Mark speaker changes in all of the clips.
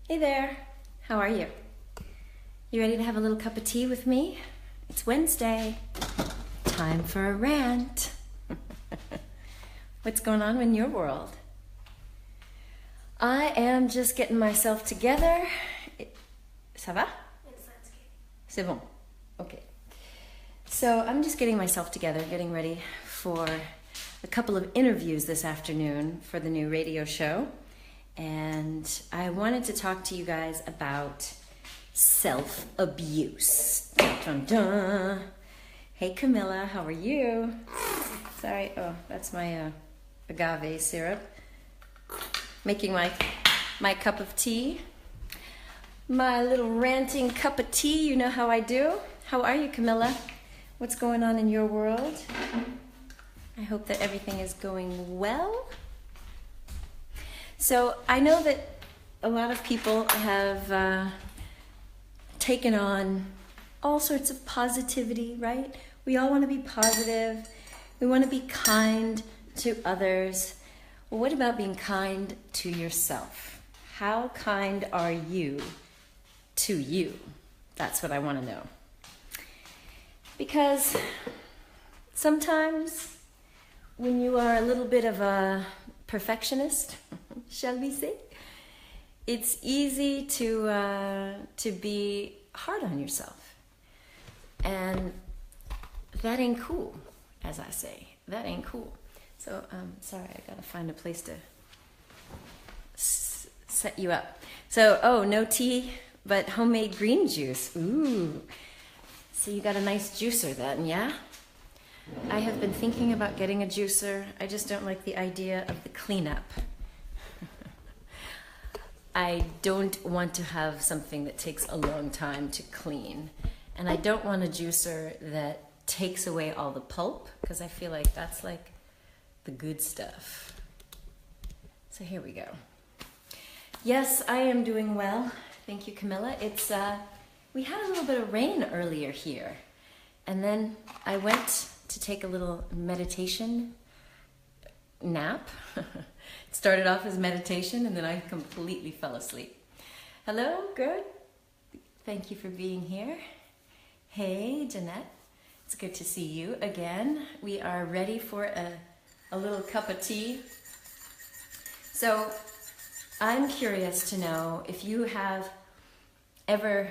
Speaker 1: Hey there, how are you? You ready to have a little cup of tea with me? It's Wednesday. Time for a rant. What's going on in your world? I am just getting myself together. Ça va? C'est bon. Okay. So I'm just getting myself together, getting ready for a couple of interviews this afternoon for the new radio show. And I wanted to talk to you guys about self-abuse. Dun, dun, dun. Hey Camilla, how are you? Sorry, oh, that's my agave syrup. Making my cup of tea. My little ranting cup of tea, you know how I do. How are you, Camilla? What's going on in your world? I hope that everything is going well. So I know that a lot of people have taken on all sorts of positivity, right? We all want to be positive. We want to be kind to others. Well, what about being kind to yourself? How kind are you to you? That's what I want to know. Because sometimes when you are a little bit of a perfectionist, shall we say, it's easy to be hard on yourself. And that ain't cool, as I say. That ain't cool. So, sorry, I gotta find a place to set you up. So, oh, no tea, but homemade green juice. Ooh. So you got a nice juicer then, yeah? I have been thinking about getting a juicer. I just don't like the idea of the cleanup. I don't want to have something that takes a long time to clean. And I don't want a juicer that takes away all the pulp, because I feel like that's like the good stuff. So here we go. Yes, I am doing well. Thank you, Camilla. It's we had a little bit of rain earlier here. And then I went to take a little meditation nap. It started off as meditation and then I completely fell asleep. Hello, good. Thank you for being here. Hey, Jeanette. It's good to see you again. We are ready for a little cup of tea. So I'm curious to know if you have ever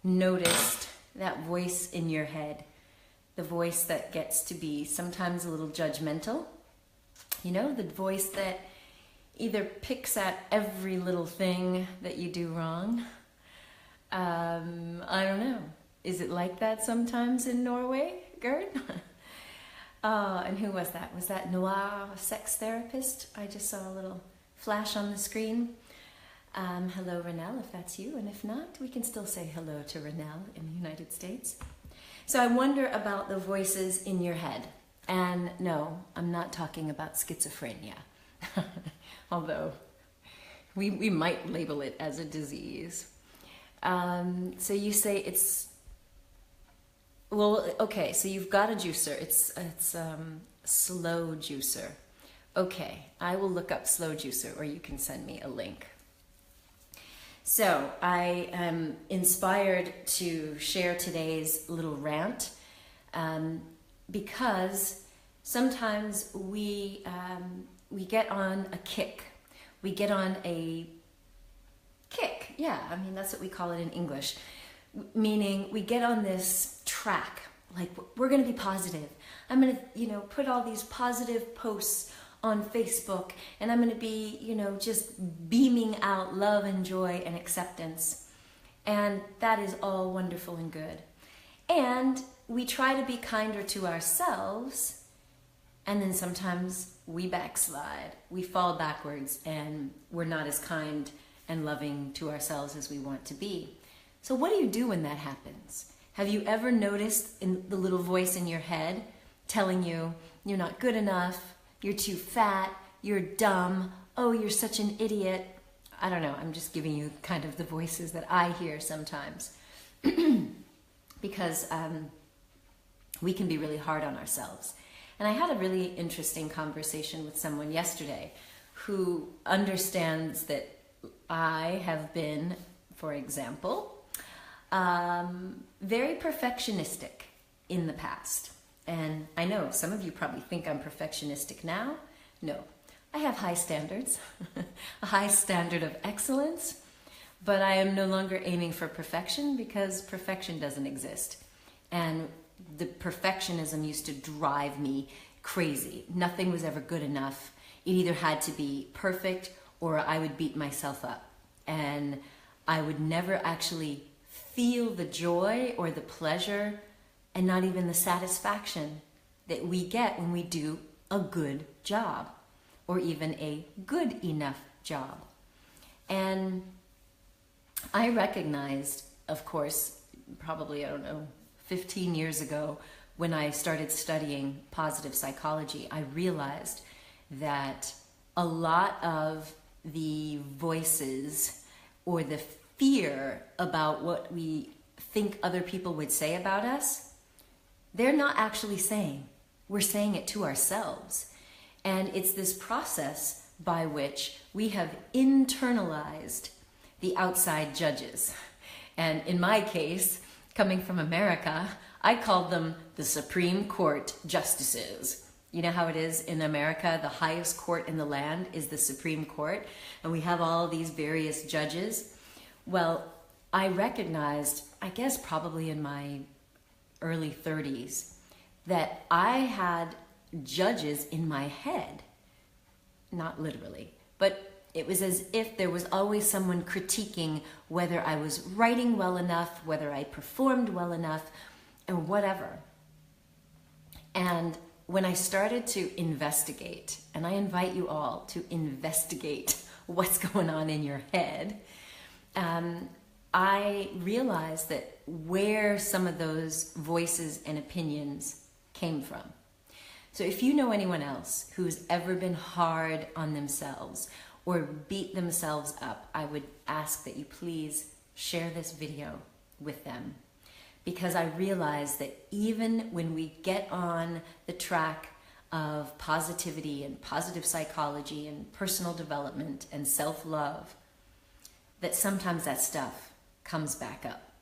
Speaker 1: noticed that voice in your head, the voice that gets to be sometimes a little judgmental. You know, the voice that either picks at every little thing that you do wrong. I don't know. Is it like that sometimes in Norway, Gerd? And who was that? Was that Noir, sex therapist? I just saw a little flash on the screen. Hello, Renelle, if that's you. And if not, we can still say hello to Renelle in the United States. So I wonder about the voices in your head. And no, I'm not talking about schizophrenia. Although we might label it as a disease. So you say it's, well, okay, so you've got a juicer. It's slow juicer. Okay, I will look up slow juicer, or you can send me a link. So I am inspired to share today's little rant because sometimes we get on a kick. We get on a kick. Yeah, I mean, that's what we call it in English. Meaning we get on this track, like we're going to be positive. I'm going to, put all these positive posts on Facebook, and I'm going to be, just beaming out love and joy and acceptance. And that is all wonderful and good. And we try to be kinder to ourselves, and then sometimes we backslide. We fall backwards, and we're not as kind and loving to ourselves as we want to be. So what do you do when that happens? Have you ever noticed in the little voice in your head telling you you're not good enough, you're too fat, you're dumb, oh, you're such an idiot? I don't know, I'm just giving you kind of the voices that I hear sometimes. Because we can be really hard on ourselves. And I had a really interesting conversation with someone yesterday who understands that I have been, for example, very perfectionistic in the past. And I know some of you probably think I'm perfectionistic now. No, I have high standards, a high standard of excellence, but I am no longer aiming for perfection because perfection doesn't exist. And the perfectionism used to drive me crazy. Nothing was ever good enough. It either had to be perfect or I would beat myself up. And I would never actually feel the joy or the pleasure and not even the satisfaction that we get when we do a good job or even a good enough job. And I recognized, of course, probably, 15 years ago, when I started studying positive psychology, I realized that a lot of the voices or the fear about what we think other people would say about us, they're not actually saying. We're saying it to ourselves. And it's this process by which we have internalized the outside judges. And in my case, coming from America, I called them the Supreme Court justices. You know how it is in America, the highest court in the land is the Supreme Court, and we have all these various judges. Well, I recognized, I guess probably in my early 30s, that I had judges in my head, not literally, but it was as if there was always someone critiquing whether I was writing well enough, whether I performed well enough, or whatever. And when I started to investigate, and I invite you all to investigate what's going on in your head, I realized that where some of those voices and opinions came from. So if you know anyone else who's ever been hard on themselves or beat themselves up, I would ask that you please share this video with them. Because I realize that even when we get on the track of positivity and positive psychology and personal development and self-love, that sometimes that stuff comes back up.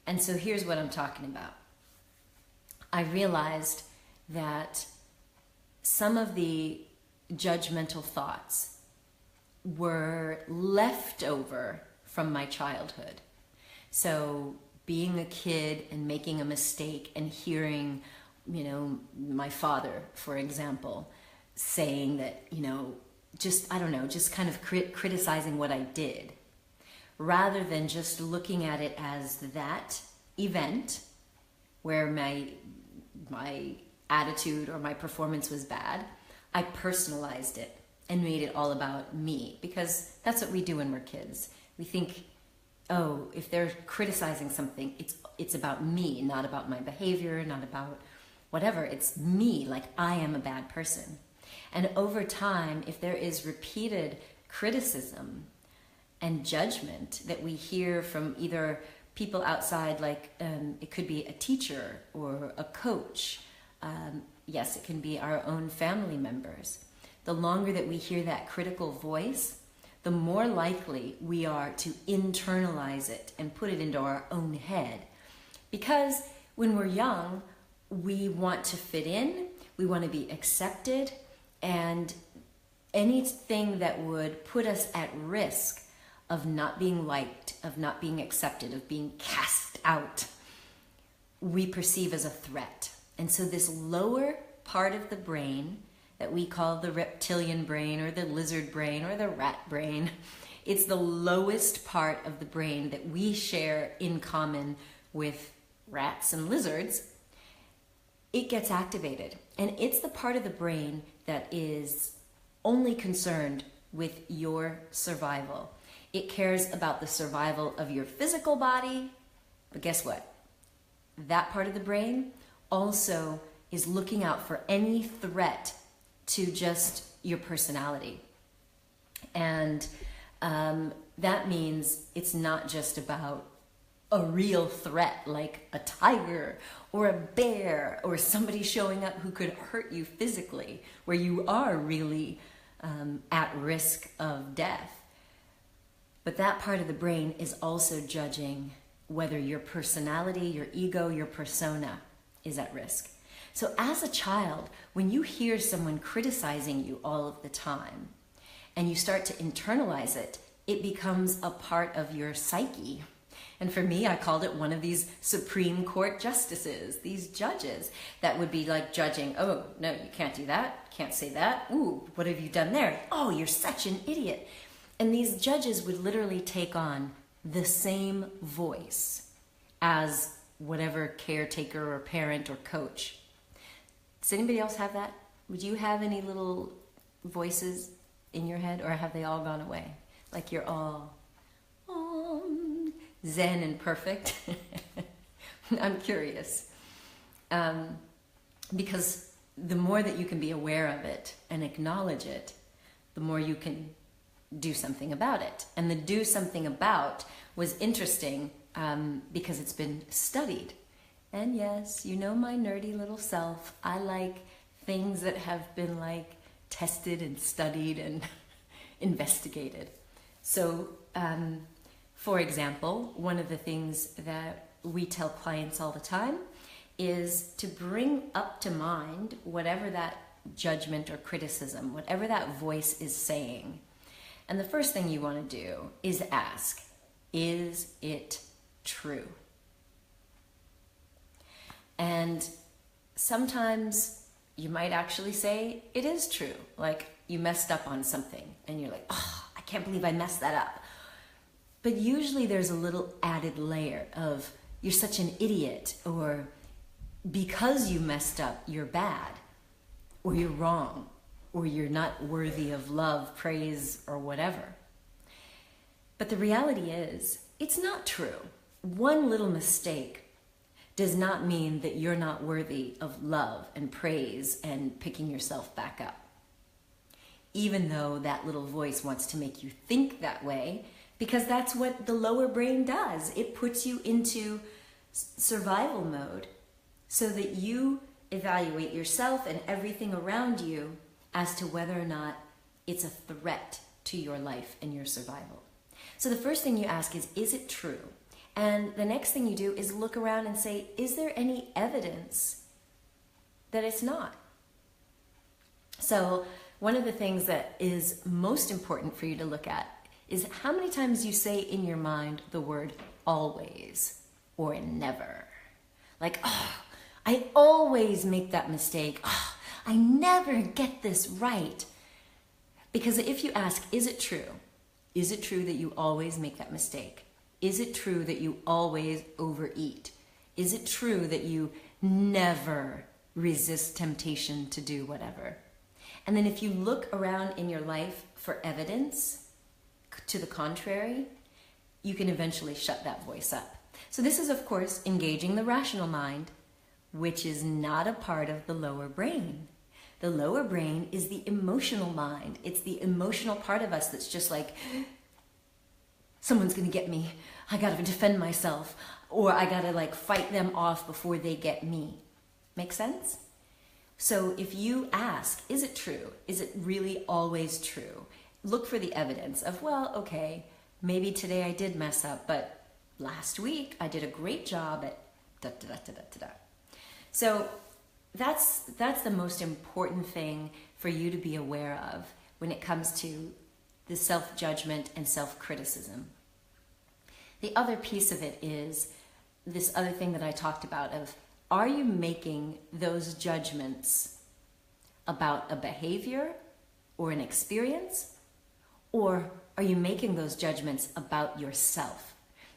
Speaker 1: And so here's what I'm talking about. I realized that some of the judgmental thoughts were left over from my childhood. So being a kid and making a mistake and hearing, my father, for example, saying that, just kind of criticizing what I did, rather than just looking at it as that event where my attitude or my performance was bad. I personalized it and made it all about me, because that's what we do when we're kids. We think, oh, if they're criticizing something, it's about me, not about my behavior, not about whatever. It's me, like I am a bad person. And over time, if there is repeated criticism and judgment that we hear from either people outside, like it could be a teacher or a coach, yes, it can be our own family members. The longer that we hear that critical voice, the more likely we are to internalize it and put it into our own head. Because when we're young, we want to fit in, we want to be accepted, and anything that would put us at risk of not being liked, of not being accepted, of being cast out, we perceive as a threat. And so this lower part of the brain that we call the reptilian brain or the lizard brain or the rat brain, it's the lowest part of the brain that we share in common with rats and lizards. It gets activated, and it's the part of the brain that is only concerned with your survival. It cares about the survival of your physical body, but guess what? That part of the brain also is looking out for any threat to just your personality. And that means it's not just about a real threat like a tiger or a bear or somebody showing up who could hurt you physically, where you are really at risk of death. But that part of the brain is also judging whether your personality, your ego, your persona is at risk. So as a child, when you hear someone criticizing you all of the time and you start to internalize it, it becomes a part of your psyche. And for me, I called it one of these Supreme Court justices, these judges that would be like judging, oh, no, you can't do that, can't say that. Ooh, what have you done there? Oh, you're such an idiot. And these judges would literally take on the same voice as whatever caretaker or parent or coach. Does anybody else have that? Would you have any little voices in your head, or have they all gone away? Like you're all zen and perfect? I'm curious. Because the more that you can be aware of it and acknowledge it, the more you can do something about it. And the do something about was interesting because it's been studied. And yes, you know my nerdy little self. I like things that have been like tested and studied and investigated. So, for example, one of the things that we tell clients all the time is to bring up to mind whatever that judgment or criticism, whatever that voice is saying. And the first thing you want to do is ask, is it true? And sometimes you might actually say it is true. Like you messed up on something and you're like, oh, I can't believe I messed that up. But usually there's a little added layer of you're such an idiot, or because you messed up, you're bad, or you're wrong, or you're not worthy of love, praise, or whatever. But the reality is, it's not true. One little mistake does not mean that you're not worthy of love and praise and picking yourself back up. Even though that little voice wants to make you think that way, because that's what the lower brain does. It puts you into survival mode so that you evaluate yourself and everything around you as to whether or not it's a threat to your life and your survival. So the first thing you ask is it true? And the next thing you do is look around and say, is there any evidence that it's not? So one of the things that is most important for you to look at is how many times you say in your mind the word always or never. Like, oh, I always make that mistake. Oh, I never get this right. Because if you ask, is it true? Is it true that you always make that mistake? Is it true that you always overeat? Is it true that you never resist temptation to do whatever? And then if you look around in your life for evidence to the contrary, you can eventually shut that voice up. So this is, of course, engaging the rational mind, which is not a part of the lower brain. The lower brain is the emotional mind. It's the emotional part of us that's just like, someone's gonna get me. I gotta defend myself. Or I gotta like fight them off before they get me. Make sense? So if you ask, is it true? Is it really always true? Look for the evidence of, well, okay, maybe today I did mess up, but last week I did a great job at da-da-da-da-da-da. So that's the most important thing for you to be aware of when it comes to the self-judgment and self-criticism. The other piece of it is this other thing that I talked about of, are you making those judgments about a behavior or an experience? Or are you making those judgments about yourself?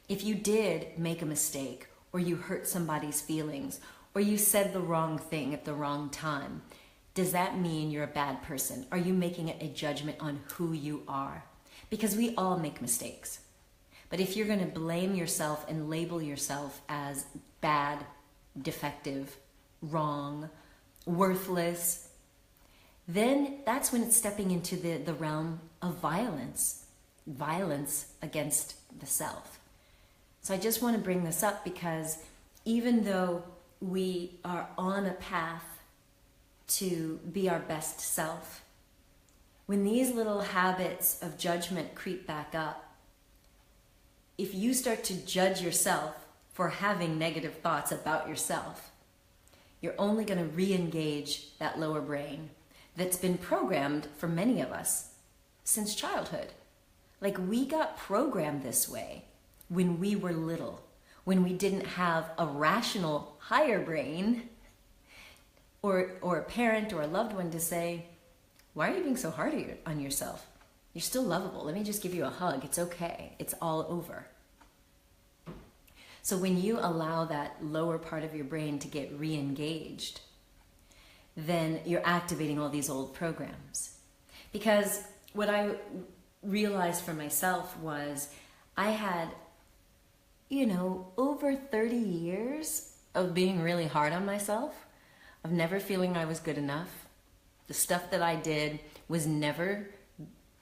Speaker 1: If you did make a mistake, or you hurt somebody's feelings, or you said the wrong thing at the wrong time, does that mean you're a bad person? Are you making it a judgment on who you are? Because we all make mistakes. But if you're going to blame yourself and label yourself as bad, defective, wrong, worthless, then that's when it's stepping into the realm of violence against the self. So I just want to bring this up because even though we are on a path to be our best self, when these little habits of judgment creep back up, if you start to judge yourself for having negative thoughts about yourself, you're only going to re-engage that lower brain that's been programmed for many of us since childhood. Like, we got programmed this way when we were little, when we didn't have a rational higher brain or a parent or a loved one to say, why are you being so hard on yourself? You're still lovable. Let me just give you a hug. It's okay. It's all over. So when you allow that lower part of your brain to get re-engaged, then you're activating all these old programs. Because what I realized for myself was I had, over 30 years of being really hard on myself, of never feeling I was good enough. The stuff that I did was never,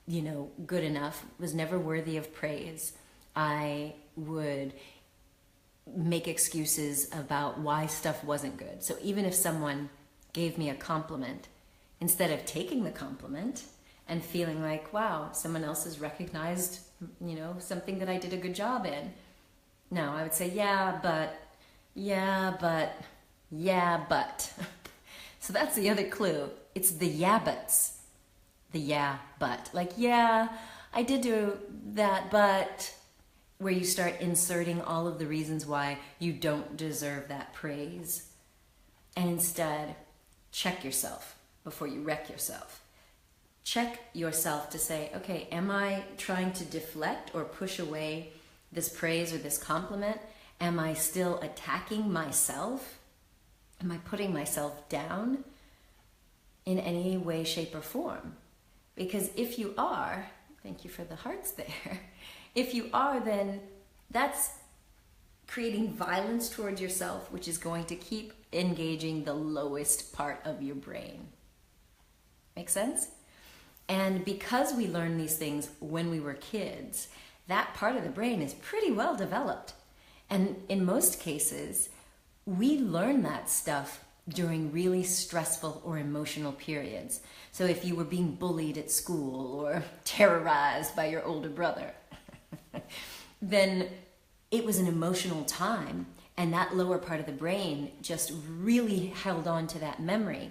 Speaker 1: good enough, was never worthy of praise. I would make excuses about why stuff wasn't good. So even if someone gave me a compliment, instead of taking the compliment and feeling like, wow, someone else has recognized, something that I did a good job in. No, I would say, yeah, but. So that's the other clue. It's the yeah buts. The yeah but. Like, yeah, I did do that, but, where you start inserting all of the reasons why you don't deserve that praise. And instead, check yourself before you wreck yourself. Check yourself to say, okay, am I trying to deflect or push away this praise or this compliment? Am I still attacking myself? Am I putting myself down in any way, shape, or form? Because if you are, thank you for the hearts there. If you are, then that's creating violence towards yourself, which is going to keep engaging the lowest part of your brain. Make sense? And because we learn these things when we were kids, that part of the brain is pretty well developed. And in most cases, we learn that stuff during really stressful or emotional periods. So if you were being bullied at school or terrorized by your older brother, then it was an emotional time, and that lower part of the brain just really held on to that memory.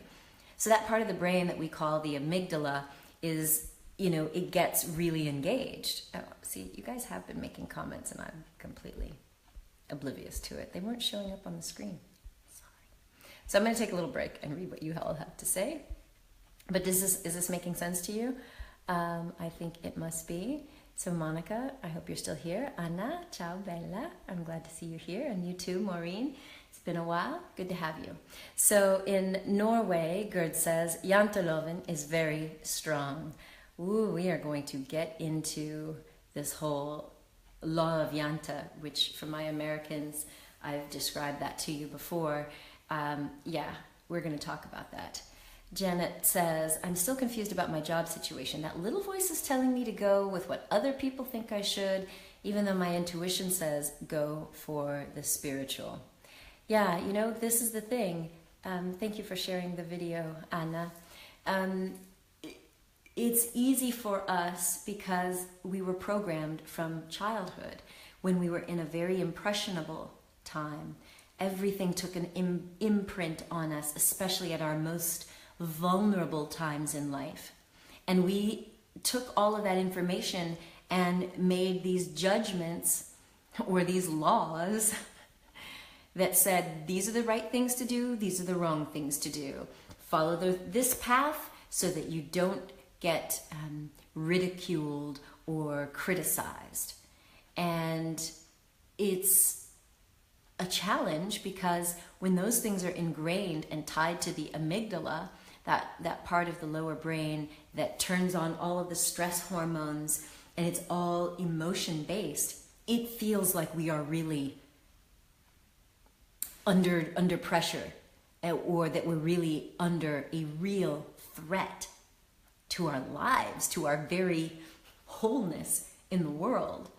Speaker 1: So that part of the brain that we call the amygdala is, it gets really engaged. Oh, see, you guys have been making comments and I'm completely oblivious to it. They weren't showing up on the screen. Sorry. So I'm going to take a little break and read what you all have to say. But is this making sense to you? I think it must be. So Monica, I hope you're still here. Anna, ciao bella. I'm glad to see you here. And you too, Maureen. It's been a while. Good to have you. So in Norway, Gerd says, Janteloven is very strong. Ooh, we are going to get into this whole law of Jante, which for my Americans, I've described that to you before. We're going to talk about that. Janet says, I'm still confused about my job situation. That little voice is telling me to go with what other people think I should, even though my intuition says go for the spiritual. Yeah, this is the thing. Thank you for sharing the video, Anna. It's easy for us because we were programmed from childhood when we were in a very impressionable time. Everything took an imprint on us, especially at our most vulnerable times in life. And we took all of that information and made these judgments or these laws that said, these are the right things to do, these are the wrong things to do. Follow this path so that you don't get ridiculed or criticized. And it's a challenge because when those things are ingrained and tied to the amygdala, that part of the lower brain that turns on all of the stress hormones, and it's all emotion-based, it feels like we are really under pressure, or that we're really under a real threat to our lives, to our very wholeness in the world.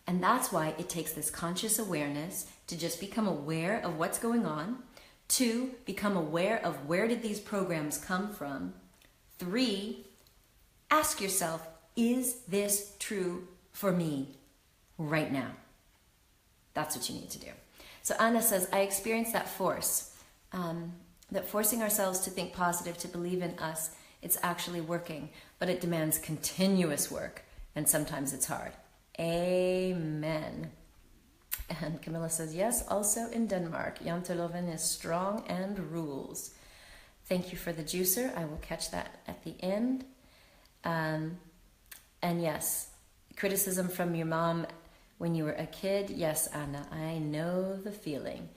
Speaker 1: And that's why it takes this conscious awareness to just become aware of what's going on. 2, become aware of where did these programs come from. 3, ask yourself, is this true for me right now? That's what you need to do. So Anna says, I experienced that that forcing ourselves to think positive, to believe in us, it's actually working, but it demands continuous work, and sometimes it's hard. Amen. And Camilla says, yes, also in Denmark, janteloven is strong and rules. Thank you for the juicer. I will catch that at the end. And yes, criticism from your mom when you were a kid. Yes, Anna, I know the feeling.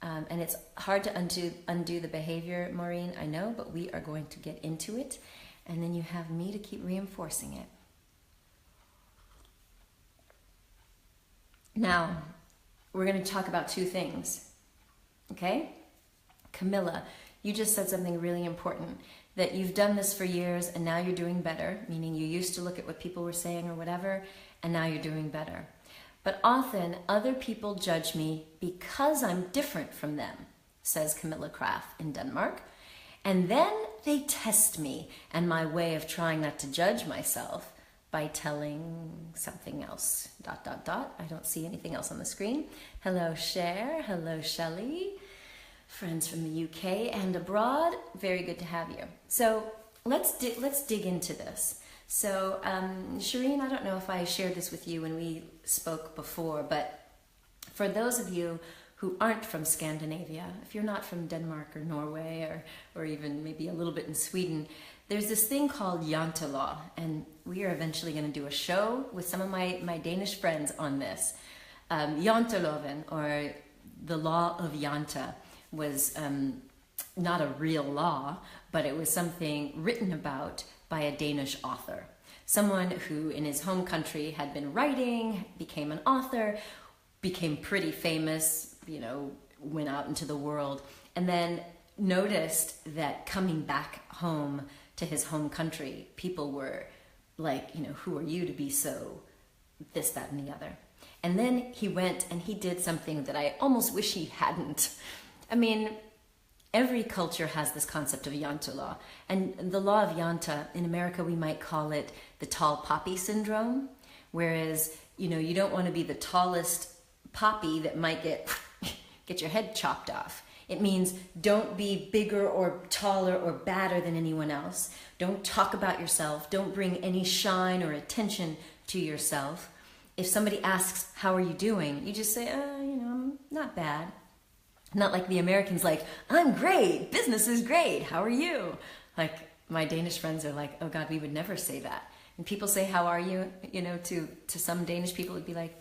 Speaker 1: And it's hard to undo the behavior, Maureen, I know, but we are going to get into it. And then you have me to keep reinforcing it. Now, we're going to talk about two things, okay? Camilla, you just said something really important, that you've done this for years and now you're doing better, meaning you used to look at what people were saying or whatever, and now you're doing better. But often other people judge me because I'm different from them, says Camilla Kraft in Denmark. And then they test me and my way of trying not to judge myself by telling something else, ... I don't see anything else on the screen. Hello, Cher. Hello, Shelley. Friends from the UK and abroad. Very good to have you. So let's dig into this. So Shireen, I don't know if I shared this with you when we spoke before, but for those of you who aren't from Scandinavia, if you're not from Denmark or Norway or even maybe a little bit in Sweden, there's this thing called jantelaw, and we are eventually going to do a show with some of my Danish friends on this. Janteloven, or the law of Janta, was not a real law, but it was something written about by a Danish author. Someone who in his home country had been writing, became an author, became pretty famous, went out into the world, and then noticed that coming back home to his home country, people were like, who are you to be so this, that, and the other? And then he went and he did something that I almost wish he hadn't. I mean, every culture has this concept of jantelaw. And the law of Janta, in America, we might call it the tall poppy syndrome. Whereas, you don't want to be the tallest poppy that might get your head chopped off. It means don't be bigger or taller or badder than anyone else. Don't talk about yourself. Don't bring any shine or attention to yourself. If somebody asks, how are you doing? You just say, I'm not bad. Not like the Americans, like, I'm great, business is great, how are you? Like, my Danish friends are like, oh God, we would never say that. And people say, how are you? To some Danish people, it'd be like,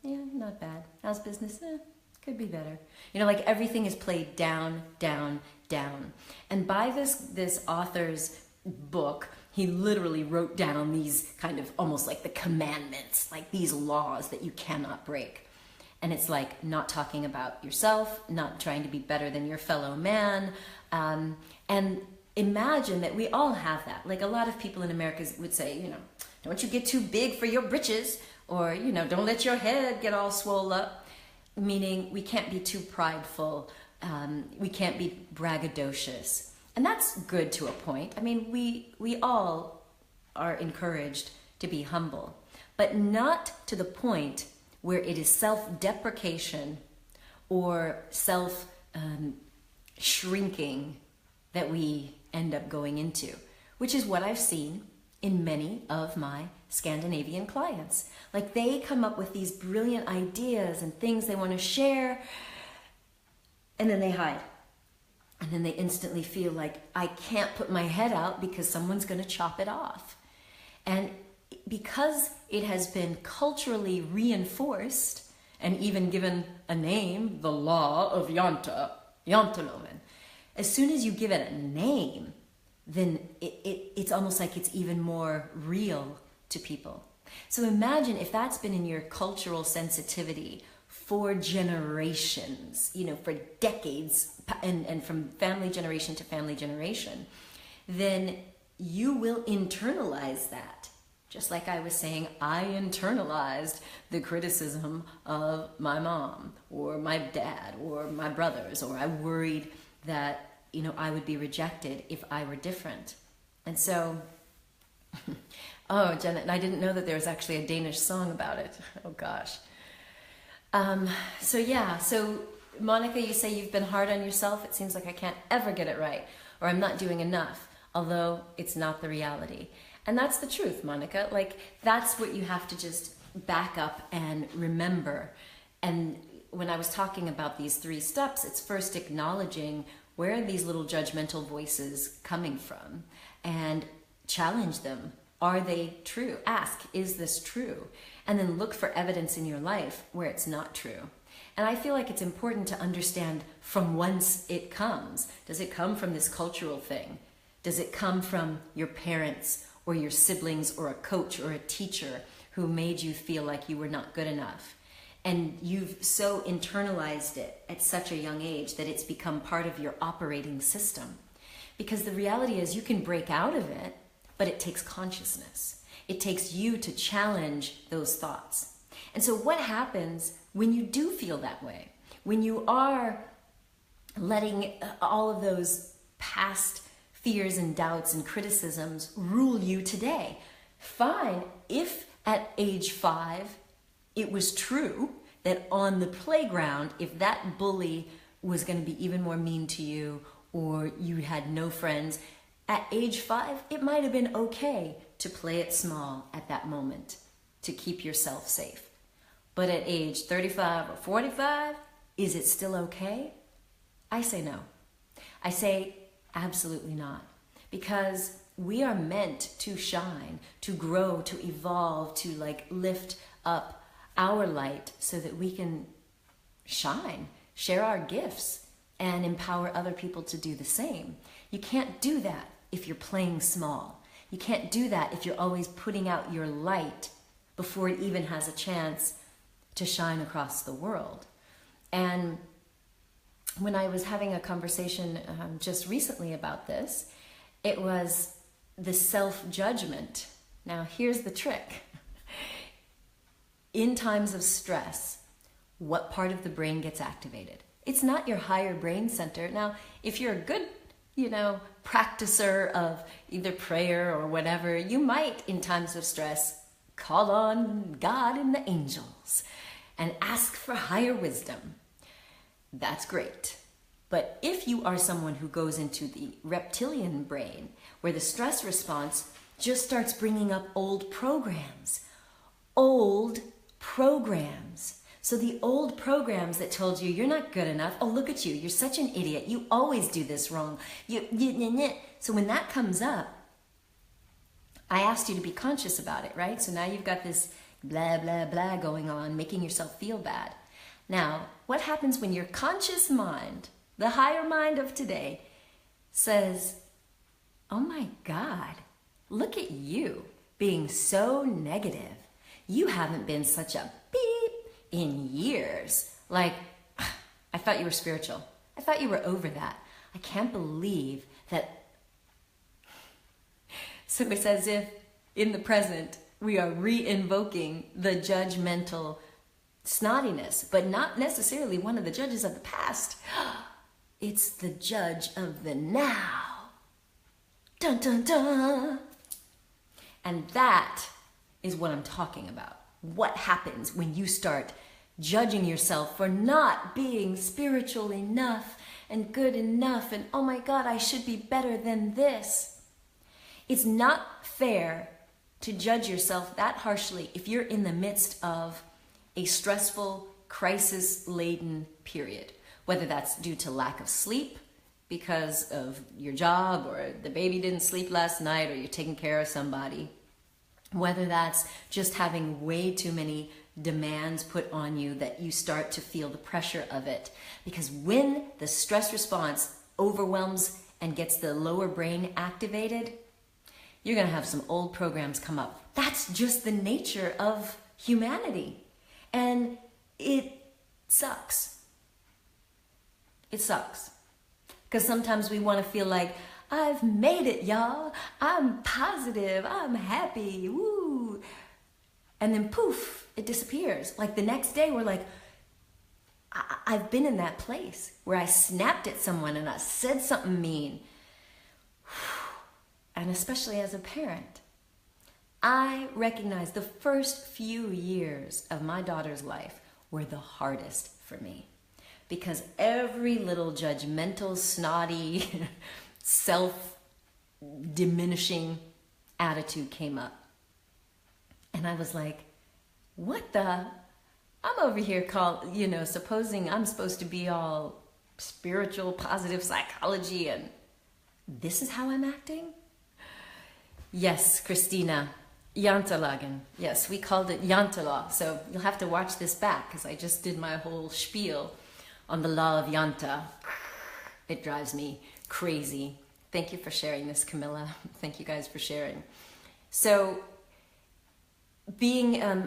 Speaker 1: yeah, not bad. How's business? Could be better. Like everything is played down, down, down. And by this author's book, he literally wrote down these kind of almost like the commandments, like these laws that you cannot break. And it's like not talking about yourself, not trying to be better than your fellow man. And imagine that we all have that. Like a lot of people in America would say, don't you get too big for your britches, or, don't let your head get all swole up. Meaning we can't be too prideful. We can't be braggadocious. And that's good to a point. I mean, we all are encouraged to be humble, but not to the point where it is self-deprecation or self-shrinking that we end up going into, which is what I've seen in many of my Scandinavian clients. Like they come up with these brilliant ideas and things they want to share, and then they hide. And then they instantly feel like, I can't put my head out because someone's going to chop it off. And because it has been culturally reinforced and even given a name, the law of janteloven, as soon as you give it a name, then it's almost like it's even more real to people. So imagine if that's been in your cultural sensitivity for generations, for decades, and from family generation to family generation, then you will internalize that. Just like I was saying, I internalized the criticism of my mom or my dad or my brothers, or I worried that, I would be rejected if I were different. And so, oh, Janet, I didn't know that there was actually a Danish song about it. Oh gosh. So Monica, you say you've been hard on yourself. It seems like I can't ever get it right, or I'm not doing enough, although it's not the reality. And that's the truth, Monica. Like, that's what you have to just back up and remember. And when I was talking about these 3 steps, it's first acknowledging where are these little judgmental voices coming from, and challenge them. Are they true? Ask, is this true? And then look for evidence in your life where it's not true. And I feel like it's important to understand from whence it comes. Does it come from this cultural thing? Does it come from your parents or your siblings or a coach or a teacher who made you feel like you were not good enough? And you've so internalized it at such a young age that it's become part of your operating system. Because the reality is you can break out of it, but it takes consciousness. It takes you to challenge those thoughts. And so what happens when you do feel that way? When you are letting all of those past fears and doubts and criticisms rule you today? Fine, if at age 5 it was true that on the playground, if that bully was going to be even more mean to you, or you had no friends, at age 5, it might have been okay to play it small at that moment to keep yourself safe. But at age 35 or 45, is it still okay? I say no. I say absolutely not. Because we are meant to shine, to grow, to evolve, to lift up our light so that we can shine, share our gifts, and empower other people to do the same. You can't do that if you're playing small. You can't do that if you're always putting out your light before it even has a chance to shine across the world. And when I was having a conversation just recently about this, it was the self-judgment. Now, here's the trick. In times of stress, what part of the brain gets activated? It's not your higher brain center. Now, if you're a good, practicer of either prayer or whatever, you might, in times of stress, call on God and the angels and ask for higher wisdom. That's great. But if you are someone who goes into the reptilian brain, where the stress response just starts bringing up old programs. So the old programs that told you you're not good enough, oh, look at you, you're such an idiot, you always do this wrong. So when that comes up, I asked you to be conscious about it, right? So now you've got this blah, blah, blah going on, making yourself feel bad. Now, what happens when your conscious mind, the higher mind of today, says, oh my God, look at you being so negative. You haven't been such a beep in years. Like, I thought you were spiritual. I thought you were over that. I can't believe that. So it's as if in the present, we are re-invoking the judgmental snottiness, but not necessarily one of the judges of the past. It's the judge of the now. Dun, dun, dun. And that is what I'm talking about. What happens when you start judging yourself for not being spiritual enough and good enough, and oh my God, I should be better than this. It's not fair to judge yourself that harshly if you're in the midst of a stressful, crisis-laden period, whether that's due to lack of sleep because of your job, or the baby didn't sleep last night, or you're taking care of somebody, whether that's just having way too many demands put on you that you start to feel the pressure of it. Because when the stress response overwhelms and gets the lower brain activated, you're going to have some old programs come up. That's just the nature of humanity. And it sucks. It sucks. Because sometimes we want to feel like, I've made it, y'all. I'm positive. I'm happy. Woo. And then poof, it disappears. Like the next day, we're like, I've been in that place where I snapped at someone and I said something mean. And especially as a parent, I recognize the first few years of my daughter's life were the hardest for me, because every little judgmental, snotty, self-diminishing attitude came up. And I was like, what the? I'm over here supposing I'm supposed to be all spiritual, positive psychology, and this is how I'm acting? Yes, Christina, Jantelagen. Yes, we called it Jantala. So you'll have to watch this back, because I just did my whole spiel on the law of Janta. It drives me crazy. Thank you for sharing this, Camilla. Thank you guys for sharing. So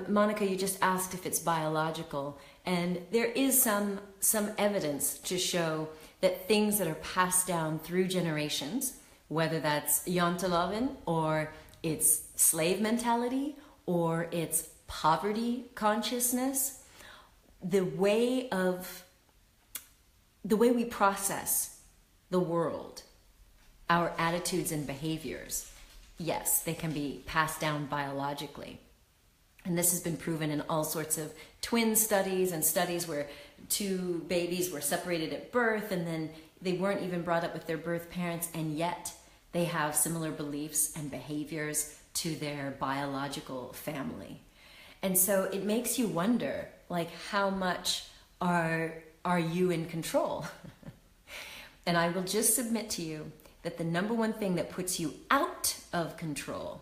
Speaker 1: Monica, you just asked if it's biological, and there is some evidence to show that things that are passed down through generations, whether that's Jantelagen or it's slave mentality or it's poverty consciousness, the way we process the world, our attitudes and behaviors, yes, they can be passed down biologically. And this has been proven in all sorts of twin studies and studies where two babies were separated at birth and then they weren't even brought up with their birth parents, and yet they have similar beliefs and behaviors to their biological family. And so it makes you wonder, like, how much are you in control? And I will just submit to you that the number one thing that puts you out of control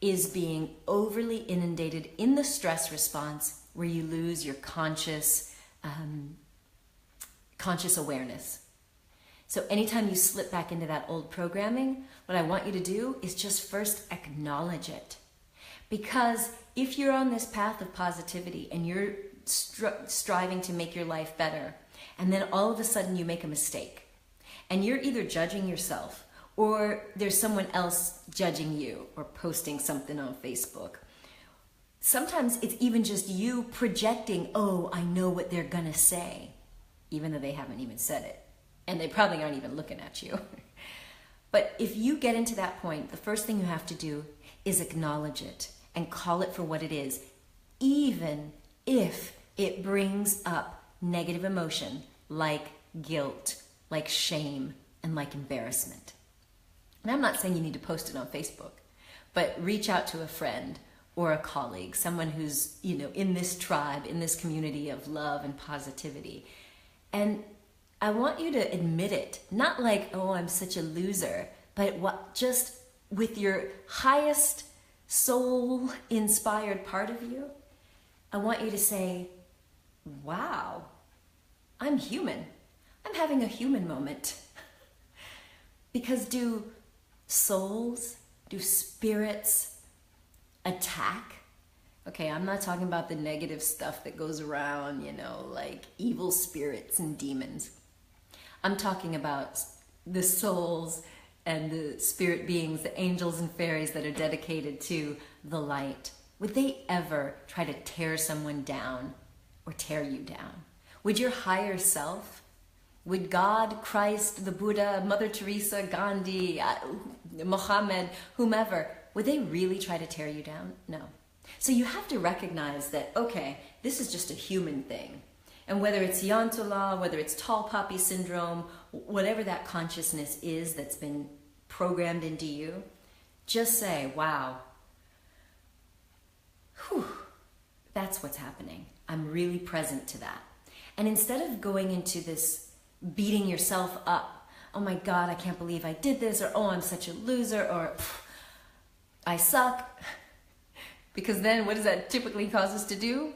Speaker 1: is being overly inundated in the stress response, where you lose your conscious awareness. So anytime you slip back into that old programming, what I want you to do is just first acknowledge it. Because if you're on this path of positivity and you're striving to make your life better, and then all of a sudden you make a mistake, and you're either judging yourself or there's someone else judging you or posting something on Facebook. Sometimes it's even just you projecting, oh, I know what they're gonna say, even though they haven't even said it. And they probably aren't even looking at you. But if you get into that point, the first thing you have to do is acknowledge it and call it for what it is, even if it brings up negative emotion like guilt, like shame, and like embarrassment. And I'm not saying you need to post it on Facebook, but reach out to a friend or a colleague, someone who's, in this tribe, in this community of love and positivity. And I want you to admit it, not like, oh, I'm such a loser, but just with your highest soul-inspired part of you, I want you to say, wow, I'm human. I'm having a human moment. Because do spirits attack? Okay, I'm not talking about the negative stuff that goes around, like evil spirits and demons. I'm talking about the souls and the spirit beings, the angels and fairies that are dedicated to the light. Would they ever try to tear someone down or tear you down? Would your higher self, would God, Christ, the Buddha, Mother Teresa, Gandhi, Muhammad, whomever, would they really try to tear you down? No. So you have to recognize that, okay, this is just a human thing. And whether it's Yantala, whether it's tall poppy syndrome, whatever that consciousness is that's been programmed into you, just say, wow, whew, that's what's happening. I'm really present to that. And instead of going into this beating yourself up, oh my God, I can't believe I did this, or oh, I'm such a loser, or I suck, because then what does that typically cause us to do?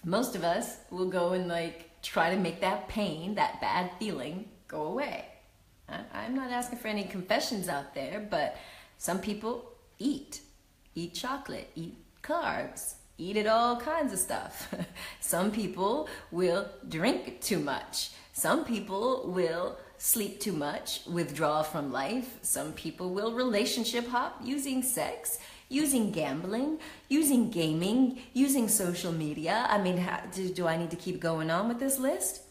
Speaker 1: Most of us will go and try to make that pain, that bad feeling, go away. I'm not asking for any confessions out there, but some people eat chocolate, eat carbs, eat it all kinds of stuff. Some people will drink too much. Some people will sleep too much, withdraw from life. Some people will relationship hop using sex, using gambling, using gaming, using social media. I mean, do I need to keep going on with this list?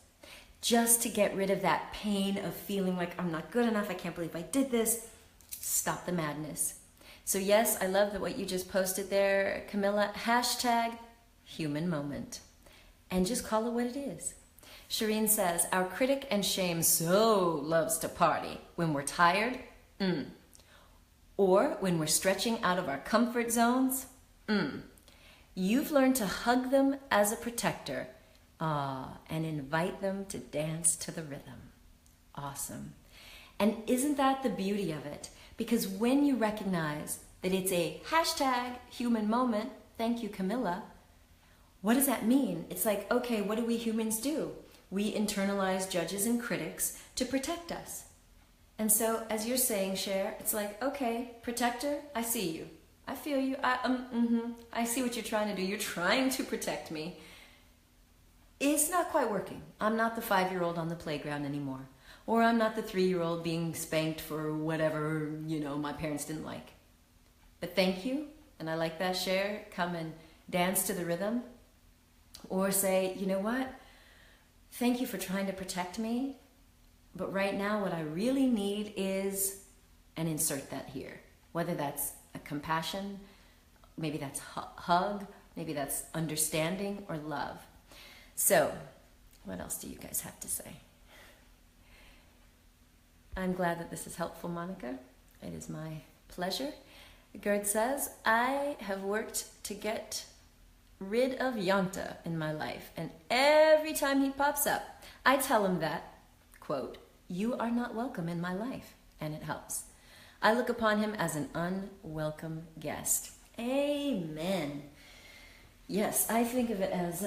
Speaker 1: Just to get rid of that pain of feeling like I'm not good enough, I can't believe I did this. Stop the madness. So yes, I love what you just posted there, Camilla. #human moment. and just call it what it is. Shireen says, our critic and shame so loves to party when we're tired, or when we're stretching out of our comfort zones. You've learned to hug them as a protector, and invite them to dance to the rhythm. Awesome. And isn't that the beauty of it? Because when you recognize that it's a hashtag human moment, thank you, Camilla, what does that mean? It's like, okay, what do we humans do? We internalize judges and critics to protect us. And so, as you're saying, Cher, it's like, okay, protector, I see you. I feel you. I see what you're trying to do. You're trying to protect me. It's not quite working. I'm not the 5-year-old on the playground anymore. Or I'm not the 3-year-old being spanked for whatever, my parents didn't like. But thank you, and I like that, Cher. Come and dance to the rhythm. Or say, you know what? Thank you for trying to protect me. But right now what I really need is, and insert that here. Whether that's a compassion, maybe that's hug, maybe that's understanding or love. So, what else do you guys have to say? I'm glad that this is helpful, Monica. It is my pleasure. Gerd says, I have worked to get rid of Yanta in my life, and every time he pops up, I tell him that, quote, you are not welcome in my life, and it helps. I look upon him as an unwelcome guest. Amen. Yes, I think of it as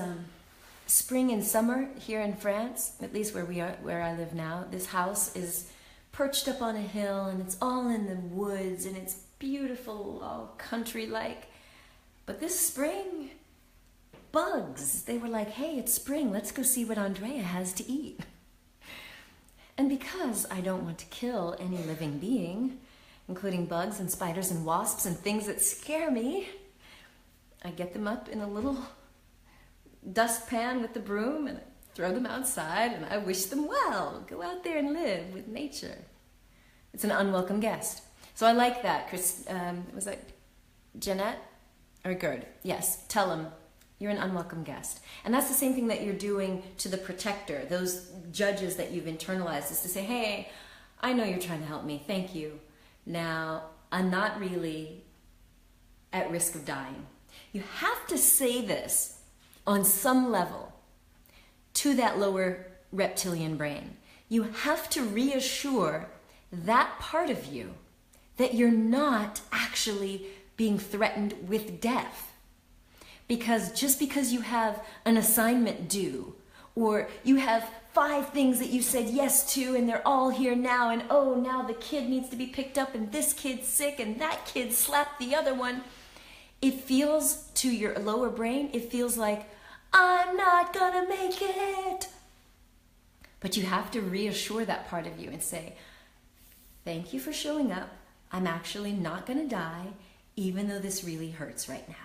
Speaker 1: spring and summer here in France, at least where I live now. This house is perched up on a hill, and it's all in the woods, and it's beautiful, all country-like. But this spring, bugs, they were like, hey, it's spring, let's go see what Andrea has to eat. And because I don't want to kill any living being, including bugs and spiders and wasps and things that scare me, I get them up in a little dustpan with the broom and I throw them outside and I wish them well. Go out there and live with nature. It's an unwelcome guest. So I like that. Chris, was that Jeanette or Gerd? Yes, tell them you're an unwelcome guest. And that's the same thing that you're doing to the protector, those judges that you've internalized, is to say, hey, I know you're trying to help me. Thank you. Now, I'm not really at risk of dying. You have to say this on some level to that lower reptilian brain. You have to reassure that part of you that you're not actually being threatened with death. Because just because you have an assignment due, or you have 5 things that you said yes to and they're all here now, and oh, now the kid needs to be picked up and this kid's sick and that kid slapped the other one, it feels to your lower brain, it feels like, I'm not gonna make it. But you have to reassure that part of you and say, thank you for showing up. I'm actually not gonna die, even though this really hurts right now.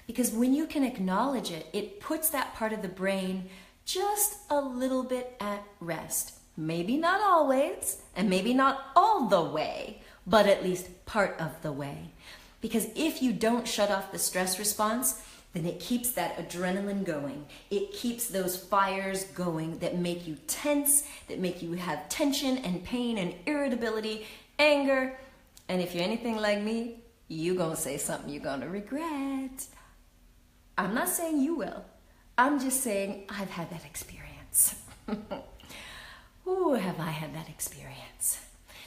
Speaker 1: Because when you can acknowledge it, it puts that part of the brain just a little bit at rest. Maybe not always, and maybe not all the way, but at least part of the way. Because if you don't shut off the stress response, then it keeps that adrenaline going. It keeps those fires going that make you tense, that make you have tension and pain and irritability, anger. And if you're anything like me, you're gonna say something you're gonna regret. I'm not saying you will. I'm just saying I've had that experience. Ooh, have I had that experience.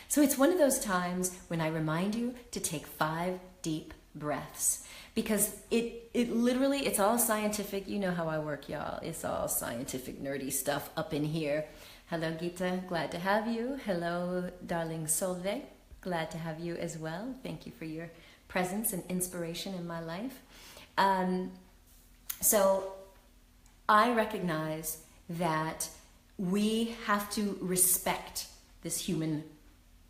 Speaker 1: So it's one of those times when I remind you to take 5 deep breaths. Because it literally, it's all scientific. You know how I work, y'all. It's all scientific, nerdy stuff up in here. Hello, Gita. Glad to have you. Hello, darling Solveig. Glad to have you as well. Thank you for your presence and inspiration in my life. So I recognize that we have to respect this human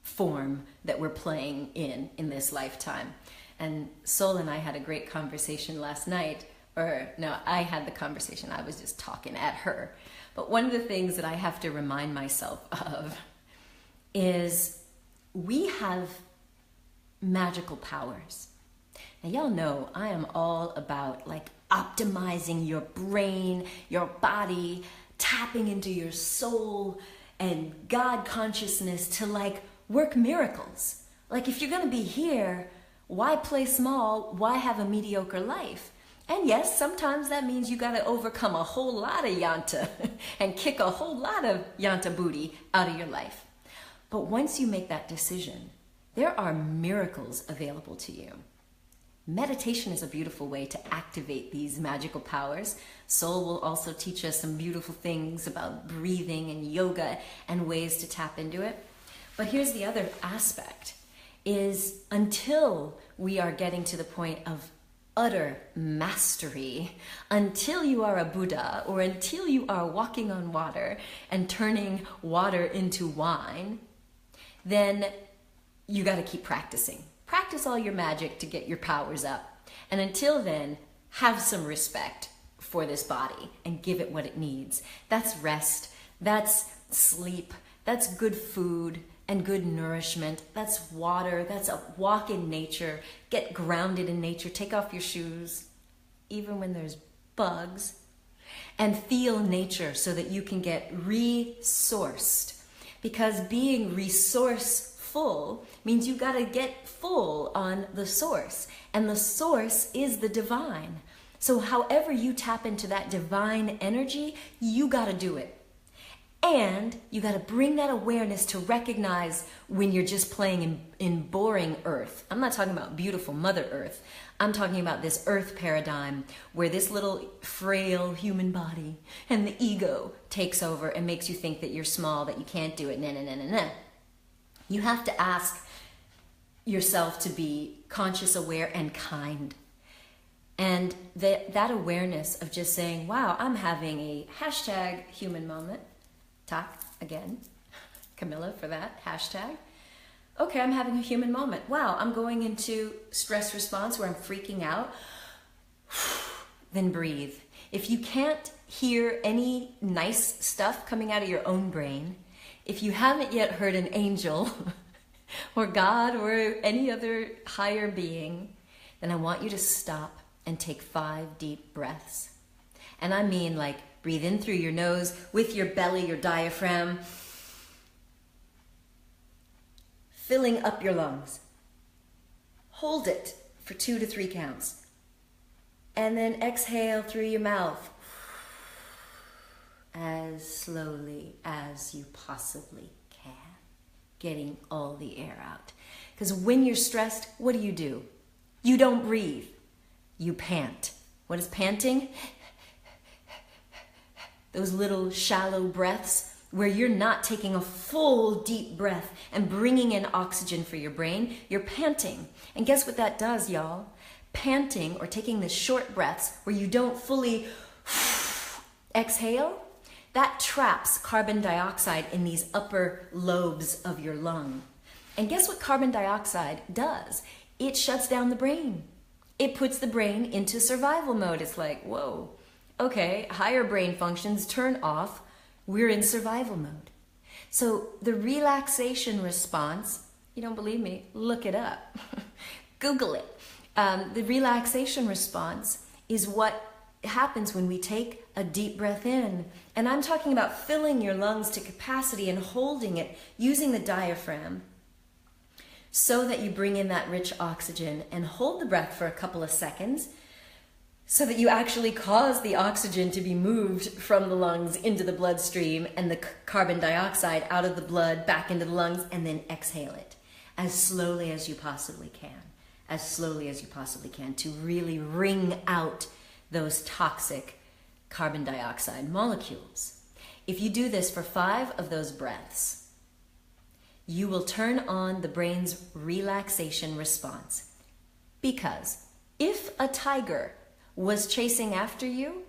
Speaker 1: form that we're playing in this lifetime. And Sol and I had a great conversation last night, or no, I had the conversation, I was just talking at her. But one of the things that I have to remind myself of is we have magical powers. Now y'all know I am all about like optimizing your brain, your body, tapping into your soul and God consciousness to like work miracles. Like if you're going to be here, why play small? Why have a mediocre life? And yes, sometimes that means you got to overcome a whole lot of yanta and kick a whole lot of yanta booty out of your life. But once you make that decision, there are miracles available to you. Meditation is a beautiful way to activate these magical powers. Soul will also teach us some beautiful things about breathing and yoga and ways to tap into it. But here's the other aspect, is until we are getting to the point of utter mastery, until you are a Buddha or until you are walking on water and turning water into wine, then you got to keep practicing. Practice all your magic to get your powers up. And until then, have some respect for this body and give it what it needs. That's rest, that's sleep, that's good food and good nourishment, that's water, that's a walk in nature. Get grounded in nature, take off your shoes, even when there's bugs, and feel nature so that you can get resourced. Because being resourceful means you got to get full on the source, and the source is the divine. So however you tap into that divine energy, you got to do it. And you got to bring that awareness to recognize when you're just playing in boring earth. I'm not talking about beautiful Mother Earth. I'm talking about this earth paradigm where this little frail human body and the ego takes over and makes you think that you're small, that you can't do it, nah. You have to ask yourself to be conscious, aware, and kind. And that awareness of just saying, wow, I'm having a hashtag human moment. Talk again, Camilla, for that hashtag. Okay, I'm having a human moment. Wow, I'm going into stress response where I'm freaking out. Then breathe. If you can't hear any nice stuff coming out of your own brain, if you haven't yet heard an angel or God or any other higher being, then I want you to stop and take 5 deep breaths. And I mean like breathe in through your nose with your belly, your diaphragm, filling up your lungs. Hold it for 2 to 3 counts. And then exhale through your mouth as slowly as you possibly can, getting all the air out. Because when you're stressed, what do? You don't breathe. You pant. What is panting? Those little shallow breaths where you're not taking a full deep breath and bringing in oxygen for your brain. You're panting. And guess what that does, y'all? Panting, or taking the short breaths where you don't fully exhale, that traps carbon dioxide in these upper lobes of your lung. And guess what carbon dioxide does? It shuts down the brain. It puts the brain into survival mode. It's like, whoa, okay, higher brain functions turn off. We're in survival mode. So the relaxation response, you don't believe me? Look it up. Google it. The relaxation response is what happens when we take a deep breath in. And I'm talking about filling your lungs to capacity and holding it using the diaphragm so that you bring in that rich oxygen, and hold the breath for a couple of seconds so that you actually cause the oxygen to be moved from the lungs into the bloodstream and the carbon dioxide out of the blood back into the lungs, and then exhale it as slowly as you possibly can. As slowly as you possibly can, to really wring out those toxic carbon dioxide molecules. If you do this for 5 of those breaths, you will turn on the brain's relaxation response. Because if a tiger was chasing after you,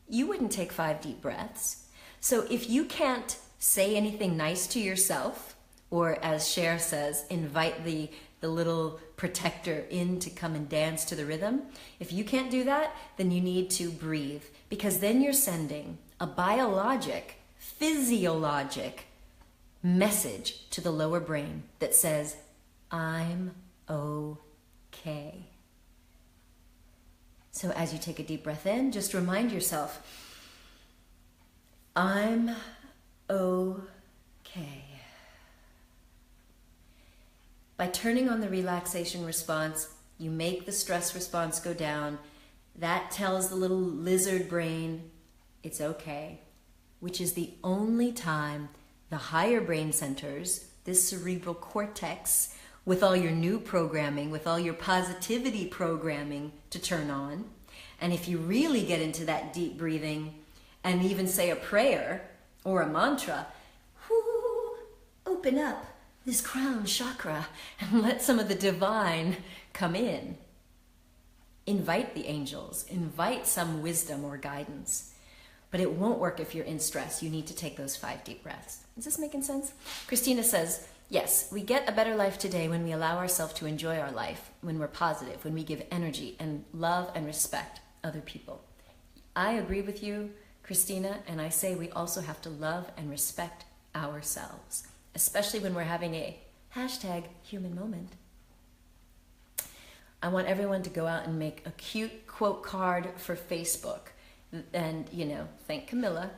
Speaker 1: you wouldn't take 5 deep breaths. So if you can't say anything nice to yourself, or as Cher says, invite the little protector in to come and dance to the rhythm. If you can't do that, then you need to breathe, because then you're sending a biologic, physiologic message to the lower brain that says, I'm okay. So as you take a deep breath in, just remind yourself, I'm okay. By turning on the relaxation response, you make the stress response go down. That tells the little lizard brain it's okay, which is the only time the higher brain centers, this cerebral cortex, with all your new programming, with all your positivity programming to turn on. And if you really get into that deep breathing and even say a prayer or a mantra, open up this crown chakra and let some of the divine come in. Invite the angels, invite some wisdom or guidance. But it won't work if you're in stress. You need to take those 5 deep breaths. Is this making sense? Christina says, yes, we get a better life today when we allow ourselves to enjoy our life, when we're positive, when we give energy and love and respect other people. I agree with you, Christina, and I say we also have to love and respect ourselves, especially when we're having a #human moment. I want everyone to go out and make a cute quote card for Facebook and, thank Camilla,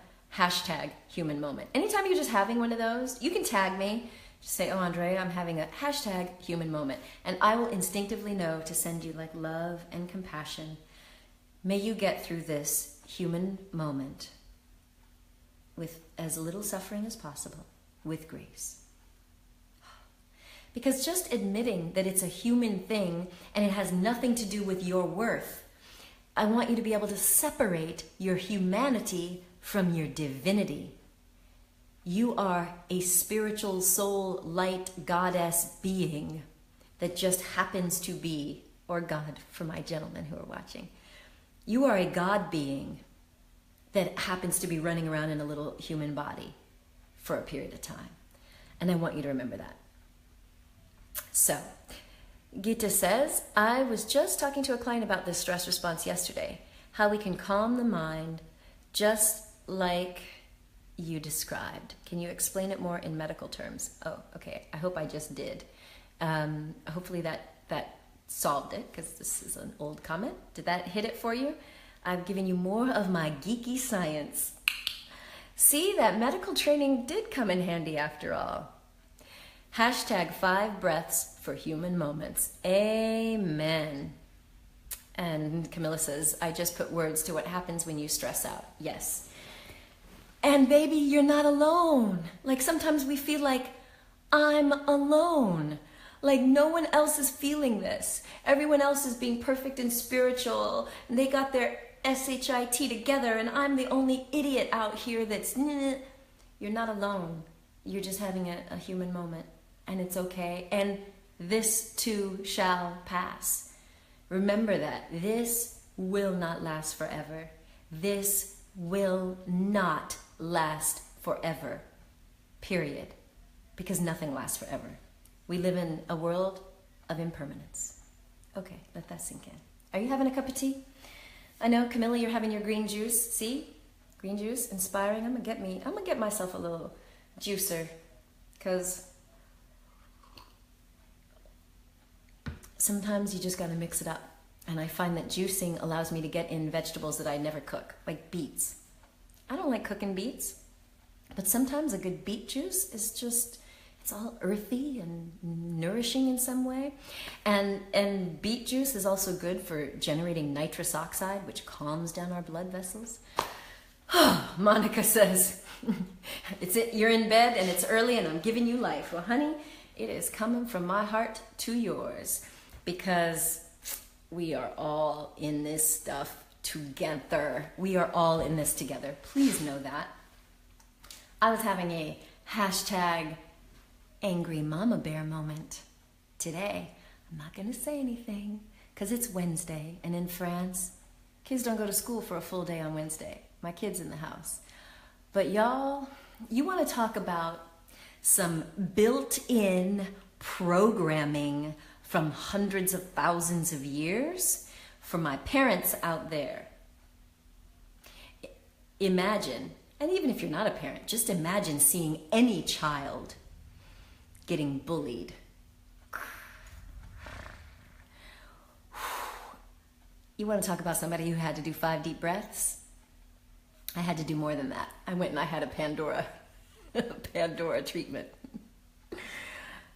Speaker 1: #human moment. Anytime you're just having one of those, you can tag me. Just say, oh, Andrea, I'm having a #human moment. And I will instinctively know to send you love and compassion. May you get through this human moment with as little suffering as possible, with grace. Because just admitting that it's a human thing and it has nothing to do with your worth, I want you to be able to separate your humanity from your divinity. You are a spiritual soul, light, goddess being that just happens to be, or God for my gentlemen who are watching. You are a God being that happens to be running around in a little human body for a period of time. And I want you to remember that. So, Gita says, I was just talking to a client about this stress response yesterday, how we can calm the mind just like you described. Can you explain it more in medical terms? Oh, okay. I hope I just did. Hopefully that solved it, because this is an old comment. Did that hit it for you? I've given you more of my geeky science. See, that medical training did come in handy after all. #5 breaths for human moments. Amen. And Camilla says, I just put words to what happens when you stress out. Yes. And baby, you're not alone. Sometimes we feel like I'm alone. No one else is feeling this. Everyone else is being perfect and spiritual, and they got their SHIT together, and I'm the only idiot out here that's... You're not alone. You're just having a human moment, and it's okay. And this too shall pass. Remember that. This will not last forever. This will not last forever. Period. Because nothing lasts forever. We live in a world of impermanence. Okay, let that sink in. Are you having a cup of tea? I know, Camilla, you're having your green juice. See? Green juice, inspiring. I'm gonna get myself a little juicer, because sometimes you just gotta mix it up. And I find that juicing allows me to get in vegetables that I never cook, like beets. I don't like cooking beets, but sometimes a good beet juice is just, it's all earthy and nourishing in some way. And beet juice is also good for generating nitrous oxide, which calms down our blood vessels. Monica says, you're in bed and it's early and I'm giving you life. Well, honey, it is coming from my heart to yours, because we are all in this stuff together. We are all in this together. Please know that. I was having a #angry mama bear moment today. I'm not going to say anything because it's Wednesday, and in France, kids don't go to school for a full day on Wednesday. My kid's in the house. But y'all, you want to talk about some built-in programming from hundreds of thousands of years? For my parents out there, imagine, and even if you're not a parent, just imagine seeing any child getting bullied. You want to talk about somebody who had to do 5 deep breaths? I had to do more than that. I went and I had a Pandora treatment.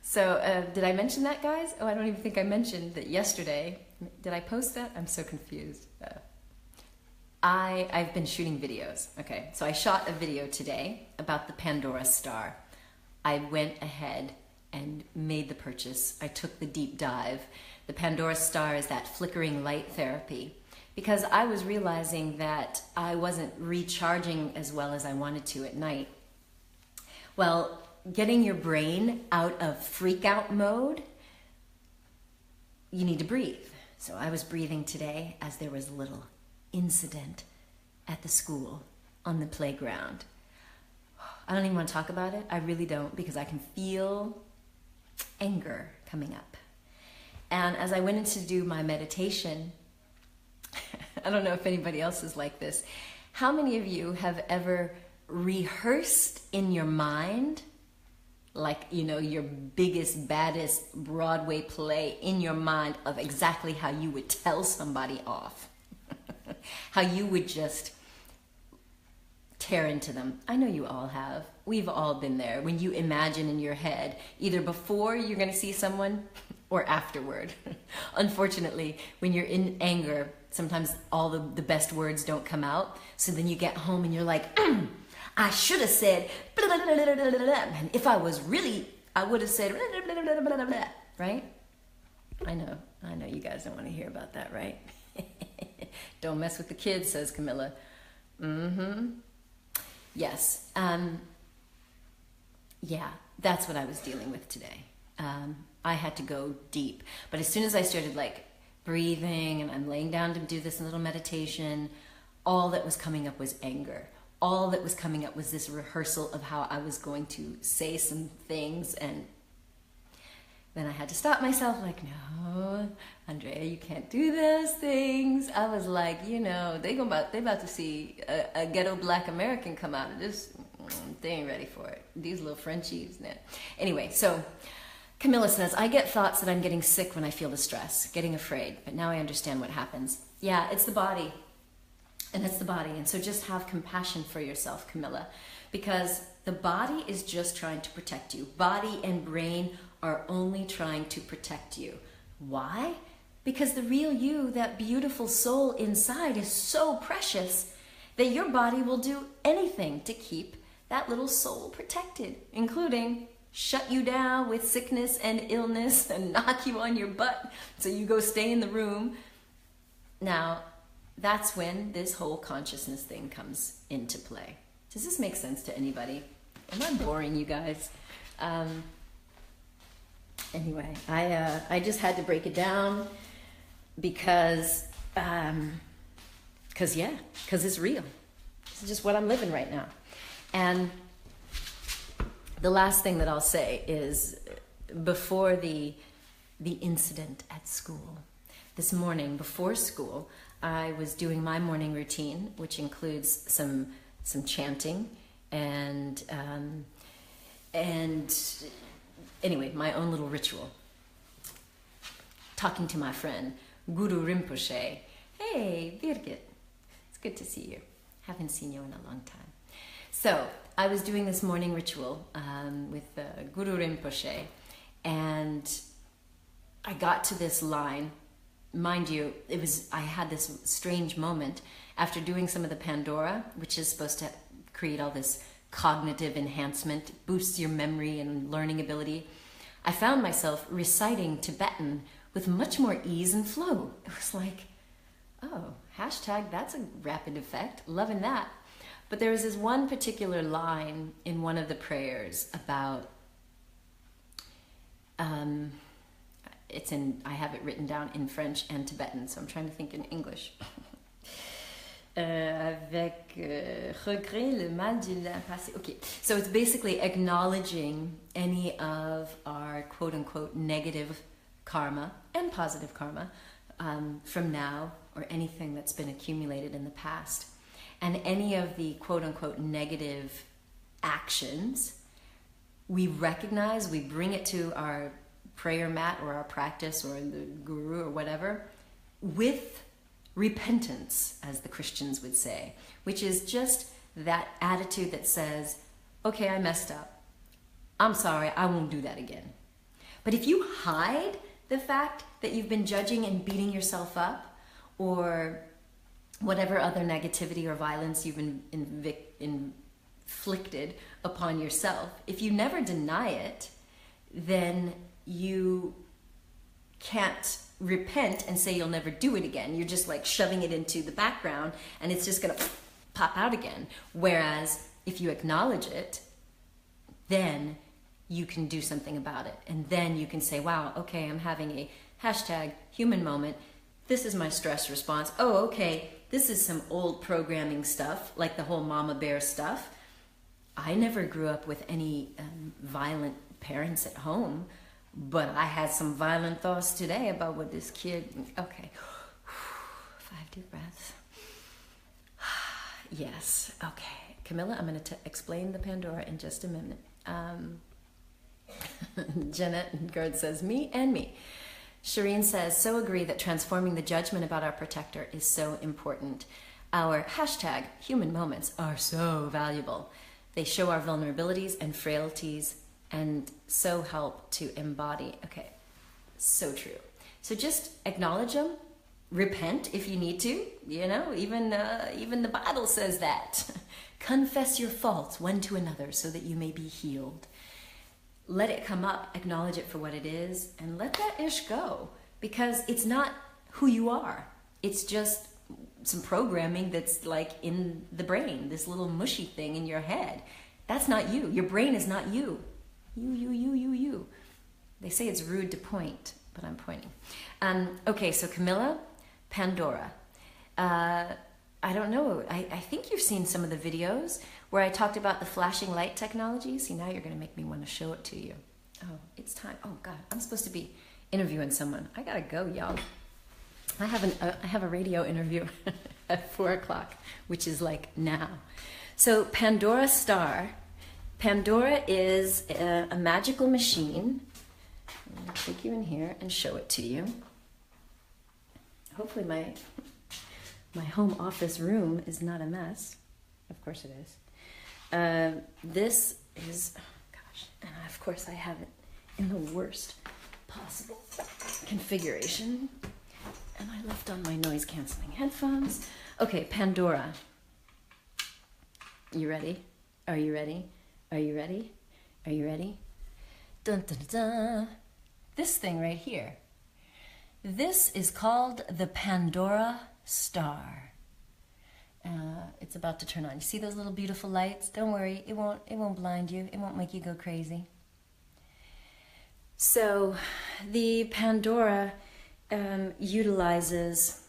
Speaker 1: So did I mention that, guys? Oh, I don't even think I mentioned that yesterday. Did I post that? I'm so confused. I've been shooting videos. Okay, so I shot a video today about the Pandora star. I went ahead and made the purchase. I took the deep dive. The Pandora star is that flickering light therapy, because I was realizing that I wasn't recharging as well as I wanted to at night. Well, getting your brain out of freakout mode, you need to breathe. So I was breathing today as there was a little incident at the school on the playground. I don't even want to talk about it. I really don't, because I can feel anger coming up. And as I went in to do my meditation, I don't know if anybody else is like this. How many of you have ever rehearsed in your mind, like, you know, your biggest, baddest Broadway play in your mind of exactly how you would tell somebody off? How you would just tear into them. I know you all have. We've all been there. When you imagine in your head, either before you're going to see someone or afterward. Unfortunately, when you're in anger, sometimes all the best words don't come out. So then you get home and you're like, I should have said, blah, blah, blah, blah, blah, blah, blah. And if I was really, I would have said, blah, blah, blah, blah, blah, blah, right? I know you guys don't want to hear about that, right? Don't mess with the kids, says Camilla. Yes. Yeah, that's what I was dealing with today. I had to go deep. But as soon as I started like breathing and I'm laying down to do this little meditation, all that was coming up was anger. All that was coming up was this rehearsal of how I was going to say some things, and then I had to stop myself, like, no, Andrea, you can't do those things. I was like, you know, they about to see a ghetto black American come out of this. They ain't ready for it. These little Frenchies. Nah. Anyway, so Camilla says, I get thoughts that I'm getting sick when I feel the stress, getting afraid, but now I understand what happens. Yeah, it's the body. And it's the body. And so just have compassion for yourself, Camilla, because the body is just trying to protect you. Body and brain are only trying to protect you. Why? Because the real you, that beautiful soul inside, is so precious that your body will do anything to keep that little soul protected, including shut you down with sickness and illness and knock you on your butt so you go stay in the room. Now, that's when this whole consciousness thing comes into play. Does this make sense to anybody? Am I boring you guys? Anyway, I just had to break it down because it's real. This is just what I'm living right now. And the last thing that I'll say is, before the incident at school, this morning before school, I was doing my morning routine, which includes some chanting and anyway, my own little ritual. Talking to my friend, Guru Rinpoche. Hey, Birgit, it's good to see you. Haven't seen you in a long time. So I was doing this morning ritual with Guru Rinpoche, and I got to this line. Mind you, I had this strange moment after doing some of the Pandora, which is supposed to create all this cognitive enhancement, boosts your memory and learning ability. I found myself reciting Tibetan with much more ease and flow. It was like, oh, hashtag that's a rapid effect, loving that. But there was this one particular line in one of the prayers about, I have it written down in French and Tibetan, so I'm trying to think in English. Avec regret le mal de la passé. Okay, so it's basically acknowledging any of our quote-unquote negative karma and positive karma from now, or anything that's been accumulated in the past. And any of the quote-unquote negative actions, we recognize, we bring it to our prayer mat or our practice or the guru or whatever with repentance, as the Christians would say, which is just that attitude that says, okay, I messed up. I'm sorry, I won't do that again. But if you hide the fact that you've been judging and beating yourself up, or whatever other negativity or violence you've inflicted upon yourself, if you never deny it, then you can't repent and say you'll never do it again. You're just like shoving it into the background and it's just gonna pop out again. Whereas if you acknowledge it, then you can do something about it. And then you can say, wow, okay, I'm having a #human moment. This is my stress response. Oh, okay, this is some old programming stuff, like the whole mama bear stuff. I never grew up with any violent parents at home, but I had some violent thoughts today about what this kid, okay, 5 deep breaths. Yes, okay. Camilla, I'm going to explain the Pandora in just a minute. Jeanette Gerd says, me and me. Shireen says, so agree that transforming the judgment about our protector is so important. Our #human moments are so valuable. They show our vulnerabilities and frailties and so help to embody. Okay, so true. So just acknowledge them, repent if you need to, you know, even the Bible says that. Confess your faults one to another so that you may be healed. Let it come up, acknowledge it for what it is, and let that ish go, because it's not who you are. It's just some programming that's like in the brain, this little mushy thing in your head. That's not you. Your brain is not you. You. They say it's rude to point, but I'm pointing. Okay, so Camilla, Pandora. I don't know. I think you've seen some of the videos where I talked about the flashing light technology. See, now you're going to make me want to show it to you. Oh, it's time. Oh, God. I'm supposed to be interviewing someone. I got to go, y'all. I have a radio interview at 4 o'clock, which is like now. So Pandora Star. Pandora is a magical machine. I'm going to take you in here and show it to you. Hopefully my home office room is not a mess. Of course it is. This is, oh gosh, and of course I have it in the worst possible configuration. And I left on my noise canceling headphones. Okay, Pandora. You ready? Are you ready? Are you ready? Are you ready? Dun, dun, dun, dun. This thing right here. This is called the Pandora Star. It's about to turn on. You see those little beautiful lights? Don't worry, it won't blind you. It won't make you go crazy. So the Pandora utilizes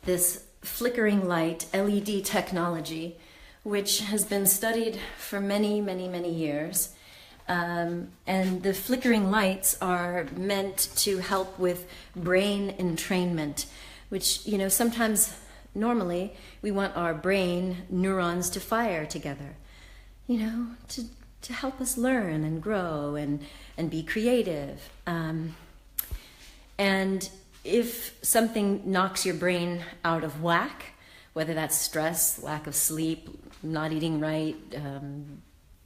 Speaker 1: this flickering light LED technology, which has been studied for many, many, many years. And the flickering lights are meant to help with brain entrainment, which, you know, sometimes, normally, we want our brain neurons to fire together, you know, to help us learn and grow and be creative. And if something knocks your brain out of whack, whether that's stress, lack of sleep, not eating right,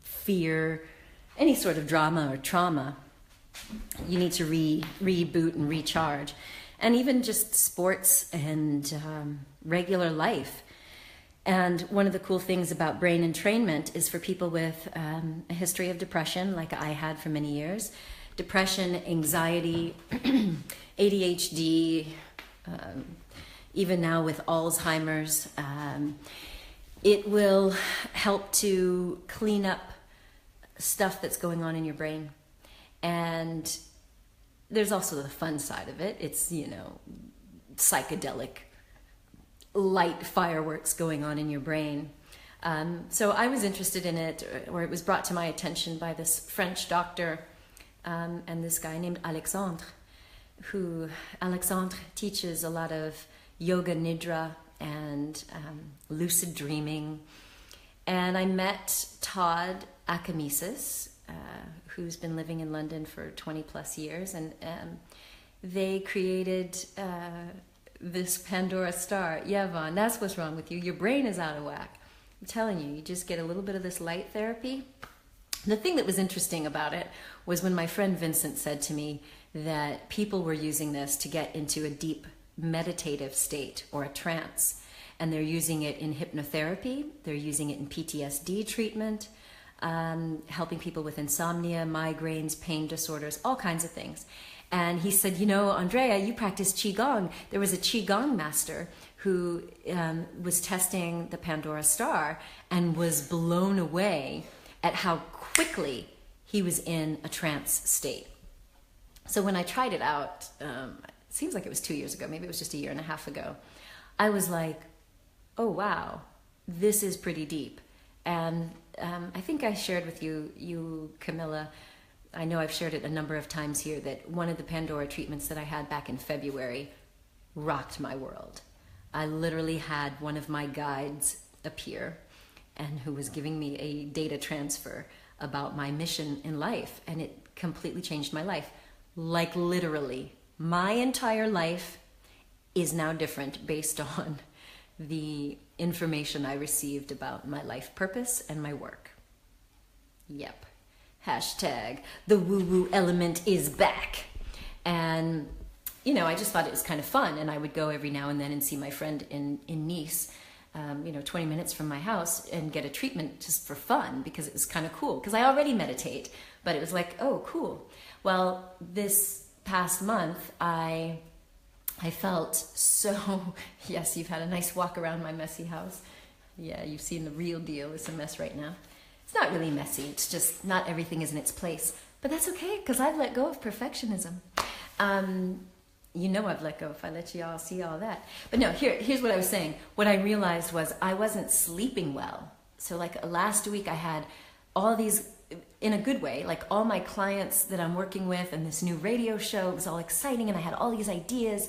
Speaker 1: fear, any sort of drama or trauma, you need to reboot and recharge. And even just sports and regular life. And one of the cool things about brain entrainment is for people with a history of depression, like I had for many years. Depression, anxiety, ADHD, even now with Alzheimer's. It will help to clean up stuff that's going on in your brain. And there's also the fun side of it. It's, you know, psychedelic light fireworks going on in your brain. So I was interested in it, or it was brought to my attention by this French doctor and this guy named Alexandre, who Alexandre teaches a lot of yoga nidra and lucid dreaming. And I met Todd Akamesis, who's been living in London for 20 plus years, and they created this Pandora star. Yeah, Vaughn, that's what's wrong with you. Your brain is out of whack. I'm telling you, you just get a little bit of this light therapy. The thing that was interesting about it was when my friend Vincent said to me that people were using this to get into a deep meditative state or a trance. And they're using it in hypnotherapy. They're using it in PTSD treatment, helping people with insomnia, migraines, pain disorders, all kinds of things. And he said, you know, Andrea, you practice Qigong. There was a Qigong master who was testing the Pandora star and was blown away at how quickly he was in a trance state. So when I tried it out, it seems like it was 2 years ago, maybe it was just a year and a half ago, I was like, oh wow, this is pretty deep. And I think I shared with you, Camilla, I know I've shared it a number of times here, that one of the Pandora treatments that I had back in February rocked my world. I literally had one of my guides appear and who was giving me a data transfer about my mission in life, and it completely changed my life. Like literally, my entire life is now different based on the information I received about my life purpose and my work. Yep. Hashtag the woo-woo element is back. And, you know, I just thought it was kind of fun. And I would go every now and then and see my friend in Nice, 20 minutes from my house, and get a treatment just for fun because it was kind of cool. Because I already meditate, but it was like, oh, cool. Well, this past month, I felt so, yes, you've had a nice walk around my messy house. Yeah, you've seen the real deal. It's a mess right now. It's not really messy. It's just not everything is in its place. But that's okay, because I've let go of perfectionism. You know I've let go if I let you all see all that. But no, here's what I was saying. What I realized was I wasn't sleeping well. So like last week I had all these, in a good way, like all my clients that I'm working with and this new radio show, it was all exciting and I had all these ideas.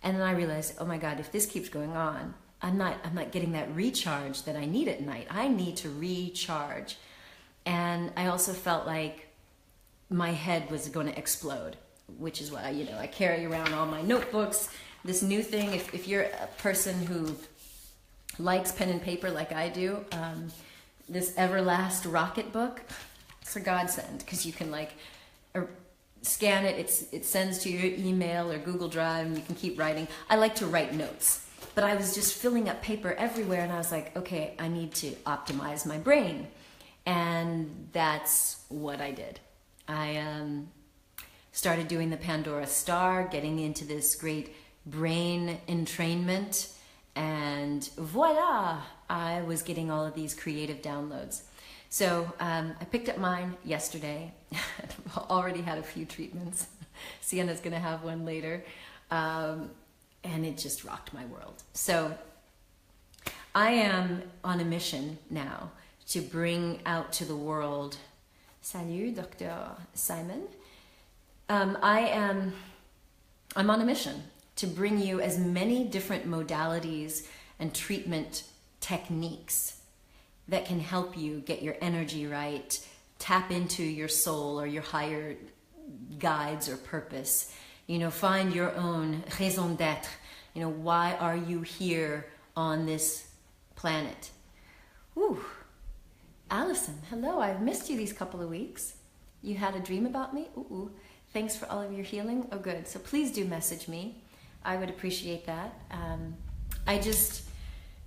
Speaker 1: And then I realized, oh my God, if this keeps going on, I'm not getting that recharge that I need at night. I need to recharge. And I also felt like my head was going to explode, which is why, I carry around all my notebooks, this new thing. If you're a person who likes pen and paper like I do, this Everlast Rocket book, it's a godsend, because you can scan it, it sends to your email or Google Drive, and you can keep writing. I like to write notes, but I was just filling up paper everywhere, and I was like, okay, I need to optimize my brain. And that's what I did. I started doing the Pandora Star, getting into this great brain entrainment, and voila, I was getting all of these creative downloads. So I picked up mine yesterday. I've already had a few treatments. Sienna's going to have one later. And it just rocked my world. So I am on a mission now to bring out to the world, salut, Dr. Simon. I'm on a mission to bring you as many different modalities and treatment techniques that can help you get your energy right, tap into your soul or your higher guides or purpose, find your own raison d'être. Why are you here on this planet? Ooh, Allison, hello, I've missed you these couple of weeks. You had a dream about me? Ooh, thanks for all of your healing. Oh, good. So please do message me. I would appreciate that. I just,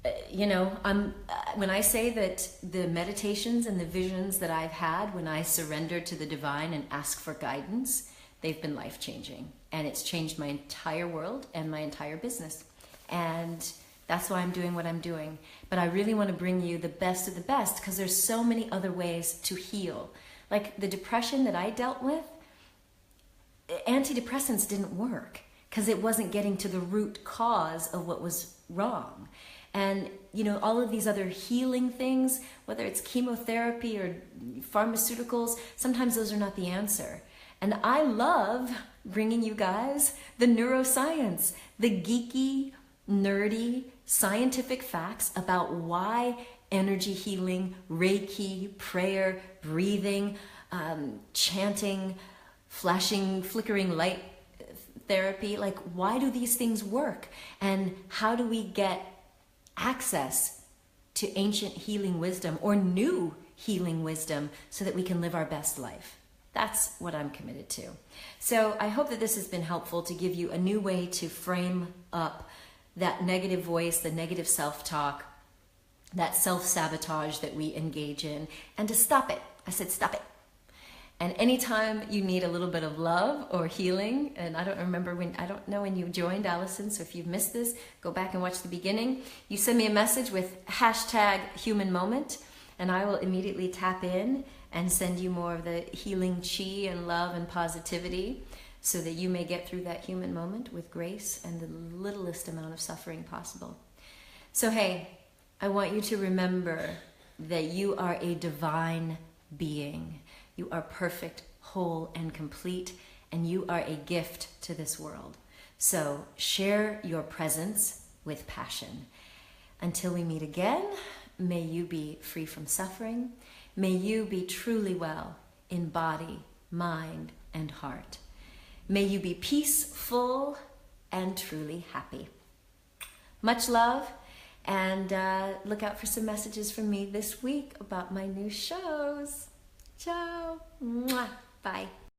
Speaker 1: when I say that the meditations and the visions that I've had when I surrender to the divine and ask for guidance, they've been life-changing. And it's changed my entire world and my entire business. And that's why I'm doing what I'm doing. But I really want to bring you the best of the best, because there's so many other ways to heal. Like the depression that I dealt with, antidepressants didn't work because it wasn't getting to the root cause of what was wrong. And, all of these other healing things, whether it's chemotherapy or pharmaceuticals, sometimes those are not the answer. And I love bringing you guys the neuroscience, the geeky, nerdy, scientific facts about why energy healing, Reiki, prayer, breathing, chanting, flashing, flickering light therapy, like why do these things work? And how do we get access to ancient healing wisdom or new healing wisdom so that we can live our best life? That's what I'm committed to. So I hope that this has been helpful to give you a new way to frame up that negative voice, the negative self-talk, that self-sabotage that we engage in, and to stop it. I said stop it. And anytime you need a little bit of love or healing, and I don't know when you joined, Allison, so if you've missed this, go back and watch the beginning. You send me a message with #human moment, and I will immediately tap in and send you more of the healing chi and love and positivity so that you may get through that human moment with grace and the littlest amount of suffering possible. So hey, I want you to remember that you are a divine being. You are perfect, whole, and complete, and you are a gift to this world. So share your presence with passion. Until we meet again, may you be free from suffering. May you be truly well in body, mind, and heart. May you be peaceful and truly happy. Much love, and look out for some messages from me this week about my new shows. Ciao. Mwah. Bye.